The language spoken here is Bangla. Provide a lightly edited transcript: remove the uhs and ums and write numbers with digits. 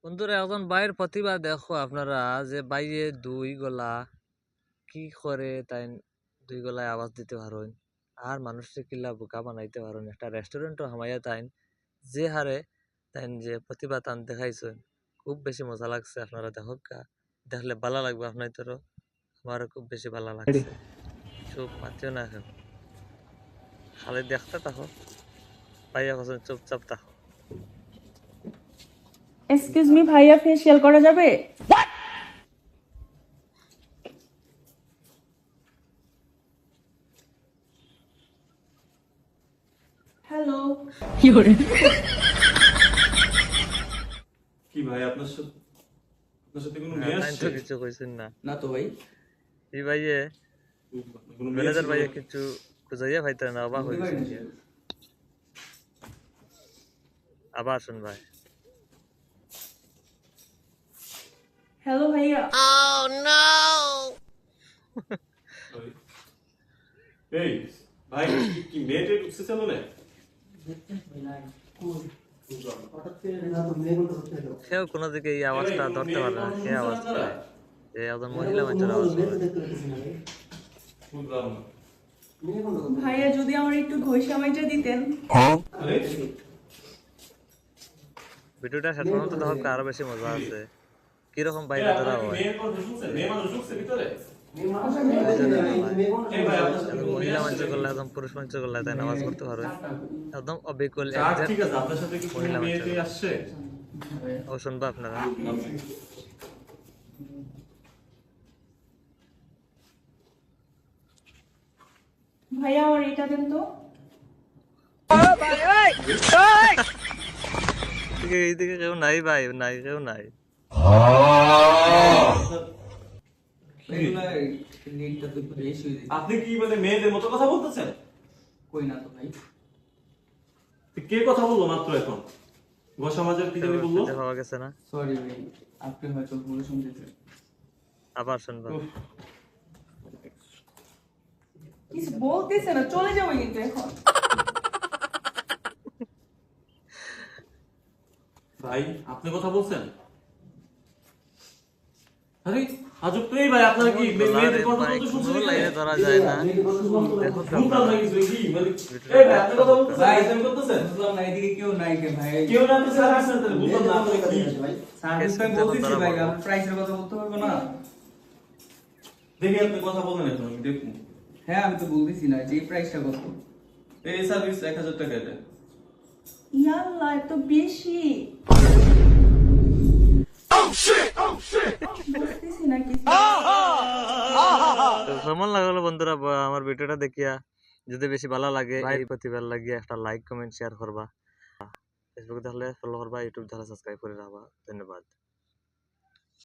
বন্ধুরা এখন বাইরের প্রতিভা দেখো আপনারা যে বাইরে দুই গলা কি করে তাই দুই গলায় আওয়াজ দিতে পারেন আর মানুষকে কিলা বোকা বানাইতে পারেন একটা রেস্টুরেন্টও হামাইয়া তাই যে হারে তাই যে প্রতিভা টান দেখাইছেন খুব বেশি মজা লাগছে আপনারা দেখা দেখলে ভালো লাগবে আপনার তোর আমারও খুব বেশি ভালো লাগছে চুপ মাতিও না এখন খালি দেখতে থাকো পাইয়া পছন্দ চুপচাপ থাকো এক্সকিউজ মি ভাইয়া ফেসিয়াল করা যাবে? হ্যালো কি ভাই আপনার সাথে কোনো মেয়ে তাই তো আসছে? কিছু কইছেন না না তো ভাই, এই ভাইয়ে কোনো মেয়ে ম্যানেজার ছিল? ভাইয়া কিছু খুঁজাইয়া পাইতে না অবাক বুঝতে হয়েছে পারিনি। আবার শুন ভাই হ্যালো ভাইয়া। এই ভাই কি মেয়েটে ঢুকছে চলো না? সেও কোনো দিকে এই আওয়াজটা ধরতে পারে না সে আওয়াজ করে যে একজন মহিলা মানুষের আওয়াজ করে বুঝলাম না। ভাইয়া যদি আমার একটু ঘষামাইটা দিতেন। আরে ভিডিওটা শেষ পর্যন্ত দেখো আরো বেশি মজা আছে কিরকম বাইরে ধরা আপনার কি হয় মেয়ের কথা শুনছেন? মেয়ে মানুষ ঢুকছে ভিতরে? এই ভাই আপনার সাথে কোনো মেয়ে মহিলা আসছে মানুষ নাকি? করলে একদম পুরুষ মানুষ করলে তাই নামাজ পড়তে পারবে একদম অবিকল আচ্ছা, ঠিক আছে আপনার সাথে কি কোনো মহিলা মেয়ে মানুষের। আসছে? ও শুনবা আপনারা ভাইয়া আমার এটা দেন তো। এইদিকে কেউ নাই ভাই নাই কেউ নাই রেটটা তো একটু বেশি হয়ে যায়। আপনি কি মানে মেয়েদের মতো কথা বলতেছেন? কই না তো ভাই। তো কে কথা বললো মাত্র এখন? সমাজের কি জানি বললো? খুঁজে পাওয়া গেছে না সরি ভাই, আপনি হয়তো ভুল শুনতেছেন। আবার শুনবা উফ, কিছু বলতেছে না, চলে যাবো কিন্তু এখন। ভাই আপনি কথা বলছেন? আরে আজব তো এই ভাই আপনারা কি মেয়েদের কথা ভাই বলতে শুনছেন কোনো এখানে? লাইনে ধরা যায় না দেখো তো বুঝলাম না আপনারা। কিছু কি মানে এই ভাই আপনি কথা বলতেছেন ভাই, আপনি করতেছেন বুঝলাম না, এদিকে কেউ নাই কে ভাই। কেউ না তো স্যার আসেন তাহলে বুঝলাম না আপনি কি সার্ভিস ভাই বলতেছি ভাই, আমার প্রাইসের কথা বলতে পারবো না। দেখি আপনি কথা বলেন এখন আমি দেখুন হ্যাঁ আমি তো বলতেছি না যে প্রাইসটা কত। এই সার্ভিস 1000 টাকা এটা ইয়াল্লা এত বেশি। বুঝতেছি না কিছু। তো কেমন লাগলো বন্ধুরা আমার ভিডিওটা দেখিয়া যদি বেশি ভালো লাগে এই প্রতিবার লাগিয়ে একটা লাইক কমেন্ট শেয়ার করবা ফেসবুক দেখলে ফলো করবা ইউটিউব দেখলে সাবস্ক্রাইব করে রাখবা ধন্যবাদ।